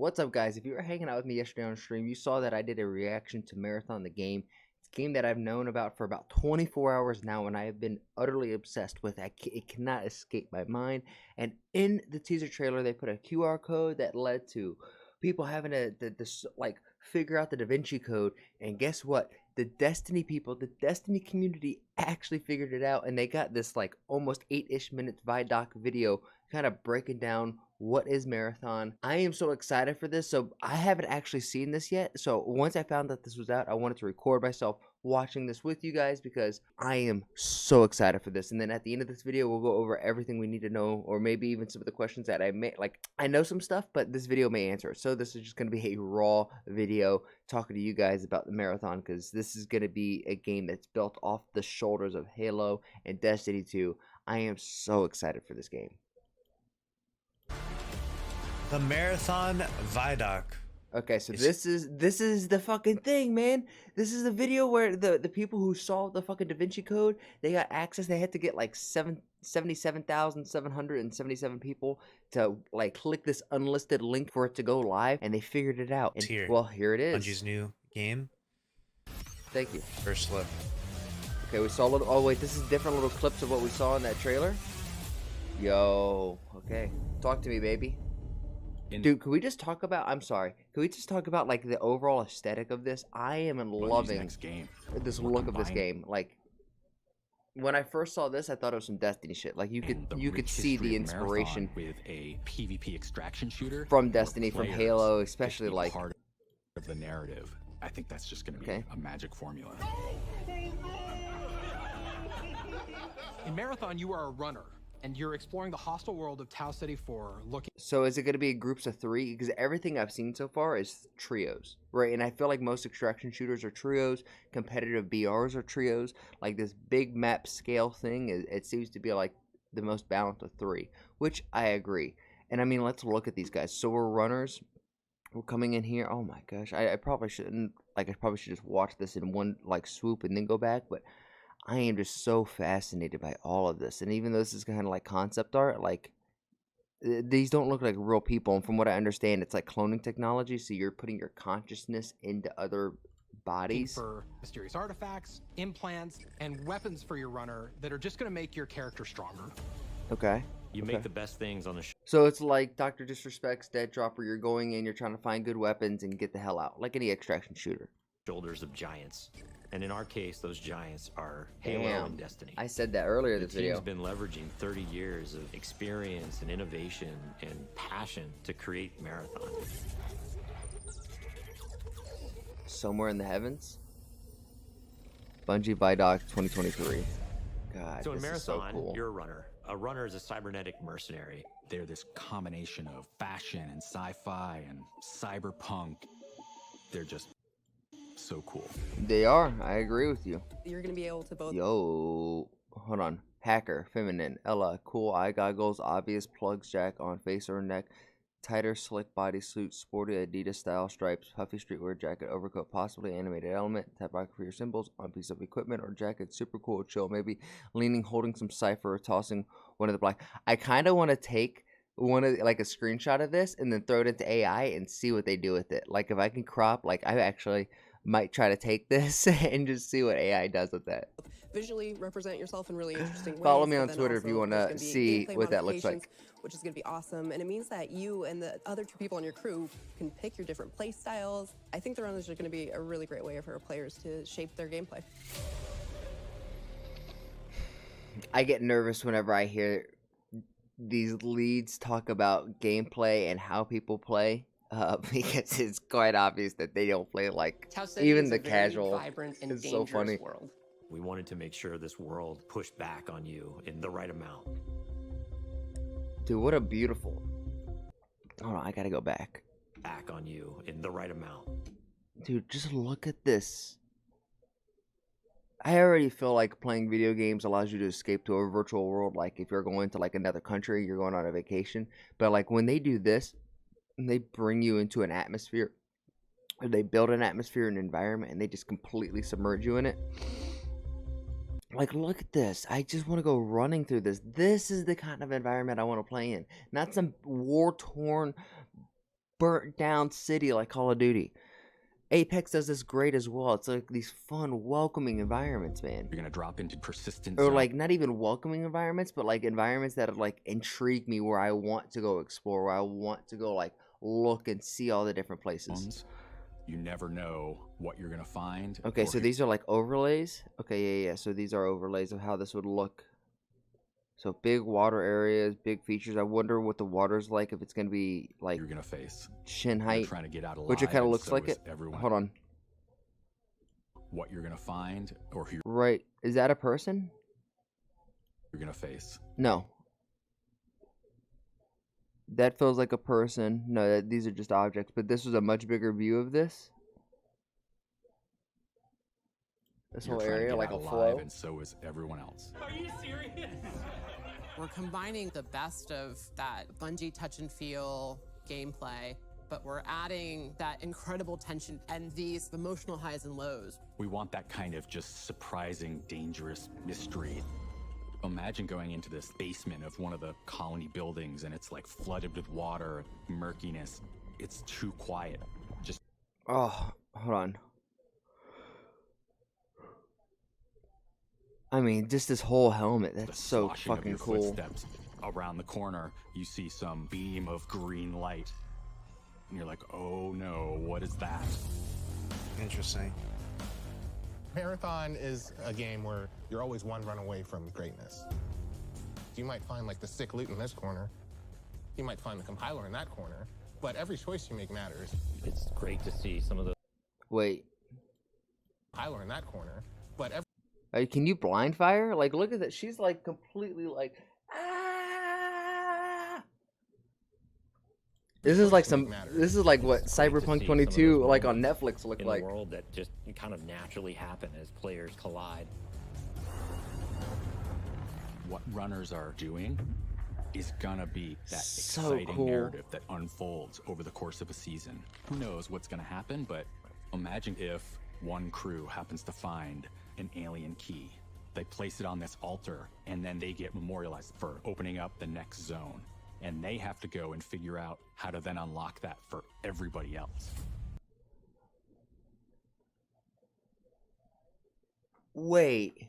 What's up, guys? If you were hanging out with me yesterday on stream, you saw that I did a reaction to Marathon the game. It's a game that I've known about for about 24 hours now, and I have been utterly obsessed with. It cannot escape my mind. And in the teaser trailer, they put a QR code that led to people having to figure out the Da Vinci Code. And guess what? The Destiny people, the Destiny community actually figured it out, and they got this like almost 8-ish minutes Vidoc video kind of breaking down what is Marathon. I am so excited for this. So I haven't actually seen this yet. So once I found that this was out, I wanted to record myself watching this with you guys because I am so excited for this. And then at the end of this video, we'll go over everything we need to know, or maybe even some of the questions that I know some stuff, but this video may answer. So this is just going to be a raw video talking to you guys about the Marathon, because this is going to be a game that's built off the shoulders of Halo and Destiny 2. I am so excited for this game. The Marathon Vidoc. Okay, so this is the fucking thing, man. This is the video where the people who solved the fucking Da Vinci Code, they got access. They had to get like 77,777 people to like click this unlisted link for it to go live, and they figured it out. And here. Well, here it is. Bungie's new game. Thank you. First look. Okay, we saw little. Oh wait, this is different little clips of what we saw in that trailer. Yo, okay, talk to me, baby. Dude, could we just talk about, I'm sorry, could we just talk about like the overall aesthetic of this? I am loving this look of this game. Like, when I first saw this, I thought it was some Destiny shit. Like, you could see the inspiration with a PvP extraction shooter from Destiny, from Halo, especially like part of the narrative. I think that's just going to be a magic formula. In Marathon, you are a runner, and you're exploring the hostile world of Tau City 4, looking... So is it going to be groups of 3? Because everything I've seen so far is trios, right? And I feel like most extraction shooters are trios, competitive BRs are trios. Like this big map scale thing, it seems to be like the most balanced of 3, which I agree. And I mean, let's look at these guys. So we're runners. We're coming in here. Oh my gosh, I probably shouldn't, like, I probably should just watch this in one like swoop and then go back, but I am just so fascinated by all of this. And even though this is kind of like concept art, like, these don't look like real people. And from what I understand, it's like cloning technology. So you're putting your consciousness into other bodies. For mysterious artifacts, implants, and weapons for your runner that are just going to make your character stronger. Okay. You make the best things on the So it's like Dr. Disrespect's Dead Dropper. You're going in, you're trying to find good weapons and get the hell out. Like any extraction shooter. shoulders of giants. And in our case, those giants are Halo and Destiny. I said that earlier in this video. The team's been leveraging 30 years of experience and innovation and passion to create Marathon. Somewhere in the heavens? Bungie Vidoc 2023. God, So in this Marathon, is so cool. you're a runner. A runner is a cybernetic mercenary. They're this combination of fashion and sci-fi and cyberpunk. They're just so cool. They are. I agree with you. You're going to be able to both... Yo. Hold on. Hacker. Feminine. Ella. Cool eye goggles. Obvious plugs jack on face or neck. Tighter slick bodysuit. Sporty Adidas style stripes. Puffy streetwear jacket. Overcoat. Possibly animated element. Typography or symbols on piece of equipment or jacket. Super cool. Chill. Maybe leaning, holding some cipher or tossing one of the black. I kind of want to take one of like a screenshot of this and then throw it into AI and see what they do with it. Like if I can crop, like I actually might try to take this and just see what AI does with that. Visually represent yourself in really interesting ways. Follow me on but then Twitter if you also want there's to gonna be see gameplay what that looks like. modifications, which is going to be awesome. And it means that you and the other two people on your crew can pick your different play styles. I think the runners are going to be a really great way for players to shape their gameplay. I get nervous whenever I hear these leads talk about gameplay and how people play. Because it's quite obvious that they don't play like even the casual. It's so funny. World. We wanted to make sure this world pushed back on you in the right amount. Dude, what a beautiful. Hold on, I gotta go back. Back on you in the right amount. Dude, just look at this. I already feel like playing video games allows you to escape to a virtual world. Like if you're going to like another country, you're going on a vacation. But like when they do this, and they bring you into an atmosphere, or they build an atmosphere and environment, and they just completely submerge you in it. Like, look at this. I just want to go running through this. This is the kind of environment I want to play in. Not some war-torn burnt down city like Call of Duty. Apex does this great as well. It's like these fun, welcoming environments, man. You're gonna drop into persistent Or zone. like not even welcoming environments, but like environments that like intrigue me, where I want to go explore, where I want to go like look and see all the different places. You never know what you're gonna find. Okay, so these are like overlays. Okay, yeah. So these are overlays of how this would look. So big water areas, big features. I wonder what the water's like, if it's gonna be like you're gonna face shin You're height, trying to get out alive, which it kind of and looks so like is it. everyone. Hold on. What you're gonna find, or who Right, is that a person? you're gonna face. No. That feels like a person. No, these are just objects. But this was a much bigger view of this. This You're whole trying to area, get like out a alive, flow. and so is everyone else. Are you serious? We're combining the best of that Bungie touch and feel gameplay, but we're adding that incredible tension and these emotional highs and lows. We want that kind of just surprising, dangerous mystery. Imagine going into this basement of one of the colony buildings and it's like flooded with water, murkiness. It's too quiet. Just Oh, hold on. I mean, just this whole helmet. the That's so sloshing of fucking your cool. footsteps. Around the corner, you see some beam of green light. And you're like, oh no, what is that? Interesting. Marathon is a game where you're always one run away from greatness. You might find like the sick loot in this corner. You might find the compiler in that corner. But every choice you make matters. It's great to see some of the Wait, Compiler in that corner. But every can you blind fire? Like, look at that. She's like completely like, ah. This is like some. This is like what It's great to Cyberpunk see 22 some of those like on moments Netflix looked in like. the world that just kind of naturally happen as players collide. What runners are doing is gonna be that So exciting cool. narrative that unfolds over the course of a season. Who knows what's gonna happen, but imagine if one crew happens to find an alien key. They place it on this altar, and then they get memorialized for opening up the next zone. And they have to go and figure out how to then unlock that for everybody else. Wait.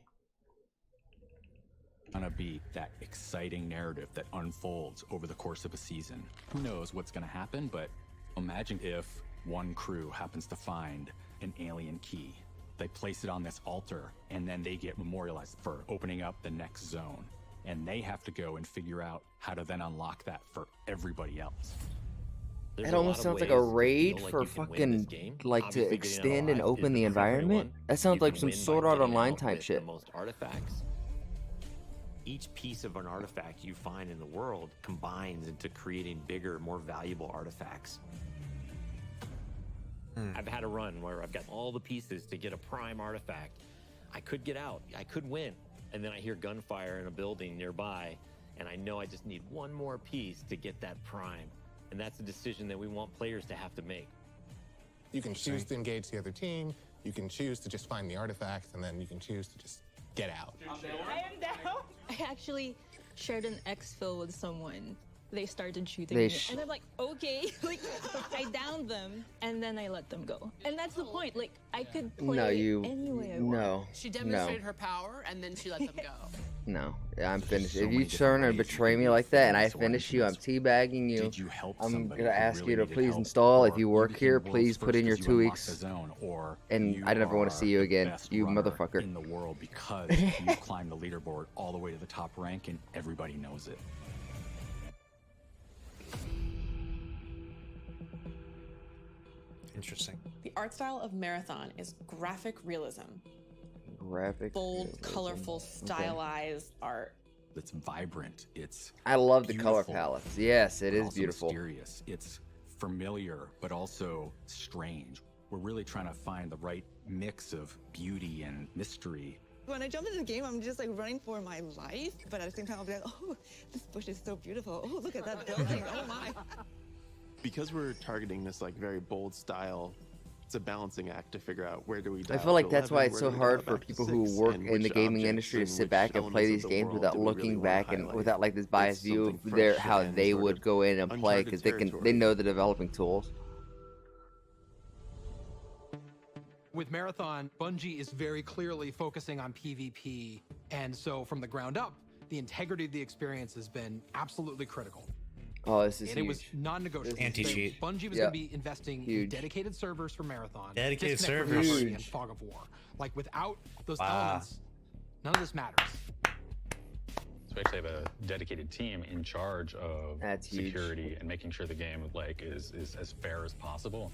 Gonna be that exciting narrative that unfolds over the course of a season. Who knows what's gonna happen, but imagine if one crew happens to find an alien key. They place it on this altar, and then they get memorialized for opening up the next zone. And they have to go and figure out how to then unlock that for everybody else. There's It a almost lot sounds of like a ways to raid feel like for you can win fucking this game. like to Obviously, getting out extend and alive open is the the primary environment. one. That sounds You like can some win by Sword Art getting Online out type with shit. The most artifacts. Each piece of an artifact you find in the world combines into creating bigger, more valuable artifacts. I've had a run where I've got all the pieces to get a prime artifact. I could get out, I could win, and then I hear gunfire in a building nearby, and I know I just need one more piece to get that prime. And that's a decision that we want players to have to make. you can choose to engage the other team, you can choose to just find the artifact, and then you can choose to just get out. I am down. I actually shared an exfil with someone. They started shooting They me, and I'm like, okay, like I downed them, and then I let them go. And that's the point. Like I could play No, you. any way I want. No. She No. demonstrated her power, and then she let them go. No. I'm finished. so If many you different turn and ways you betray can me move like that, and I things or finish you, I'm items. teabagging you. Did you help I'm somebody gonna who ask really you to needed please help? install. If Or you work became here, world's please put first in your 'cause 2 you unlocked weeks. the zone, or And you I never wanna are see you the again, best you runner motherfucker. in the world because you climbed the leaderboard all the way to the top rank, and everybody knows it. Interesting. The art style of Marathon is graphic realism. Graphic. Bold, realism. colorful, Okay. stylized art. It's vibrant. It's I love the color beautiful, palettes. Yes, it but is also beautiful. mysterious. It's familiar, but also strange. We're really trying to find the right mix of beauty and mystery. When I jump into the game, I'm just like running for my life, but at the same time, I'll be like, oh, this bush is so beautiful. Oh, look at that building. Oh my. Because we're targeting this like very bold style, it's a balancing act to figure out where do we I dial feel like to that's why 11, it's where so do we dial hard for back to people 6, who work and in the which gaming objects industry to and sit which back and play elements these of the games world without do we really looking wanna back and highlight. without like this It's biased view of something their fresh how and they sort would of go in and play uncharted because they territory. know the developing tools. With Marathon, Bungie is very clearly focusing on PvP, and so from the ground up, the integrity of the experience has been absolutely critical. Oh, this is And huge. it was non-negotiable. Anti-cheat. Bungie was Yep. going to be investing in Huge. dedicated servers for Marathon, Dedicated disconnect servers. recovery, Huge. and Fog of War. Like without those Wow. elements, none of this matters. So we actually have a dedicated team in charge of That's huge. security and making sure the game like is as fair as possible.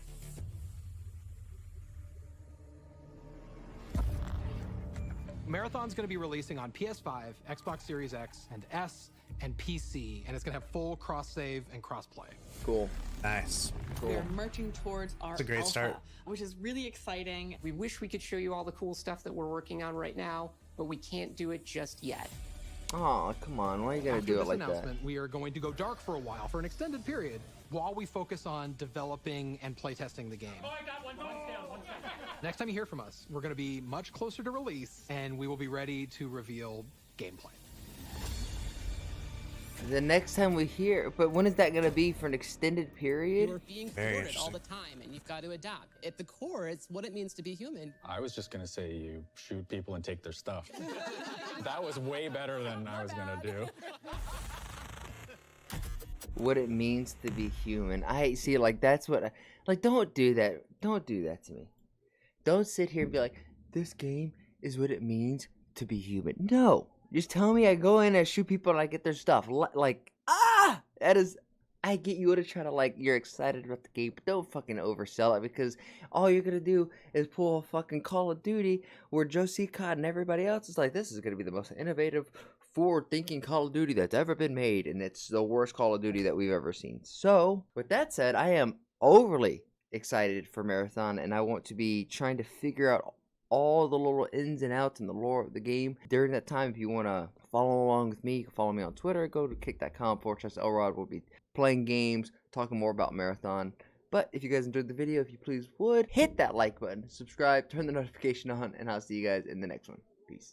Marathon's going to be releasing on PS5, Xbox Series X and S, and PC, and it's going to have full cross-save and cross-play. Cool. Nice. We Cool. are marching towards our It's a great alpha, start. which is really exciting. We wish we could show you all the cool stuff that we're working on right now, but we can't do it just yet. Oh, come on. Why you gotta After do it this like that? announcement, we are going to go dark for a while, for an extended period, while we focus on developing and playtesting the game. Next time you hear from us, we're going to be much closer to release, and we will be ready to reveal gameplay. The next time we hear, but when is that gonna be? For an extended period? You're being Very thwarted all interesting. the time, and you've got to adapt. At the core, it's what it means to be human. I was just gonna say you shoot people and take their stuff. That was way better than I was gonna do. What it means to be human. I see, like that's what. Like, don't do that. Don't do that to me. Don't sit here and be like, this game is what it means to be human. No, just tell me I go in and shoot people and I get their stuff. Like, that is. I get you to try to like you're excited about the game, but don't fucking oversell it because all you're gonna do is pull a fucking Call of Duty where Joe C. Cod and everybody else is like, this is gonna be the most innovative, forward-thinking Call of Duty that's ever been made, and it's the worst Call of Duty that we've ever seen. So, with that said, I am overly excited for Marathon, and I want to be trying to figure out all the little ins and outs and the lore of the game. During that time, if you want to follow along with me, you can follow me on Twitter. Go to kick.com/Elrod. We'll be playing games, talking more about Marathon. But if you guys enjoyed the video, if you please would, hit that like button, subscribe, turn the notification on, and I'll see you guys in the next one. Peace.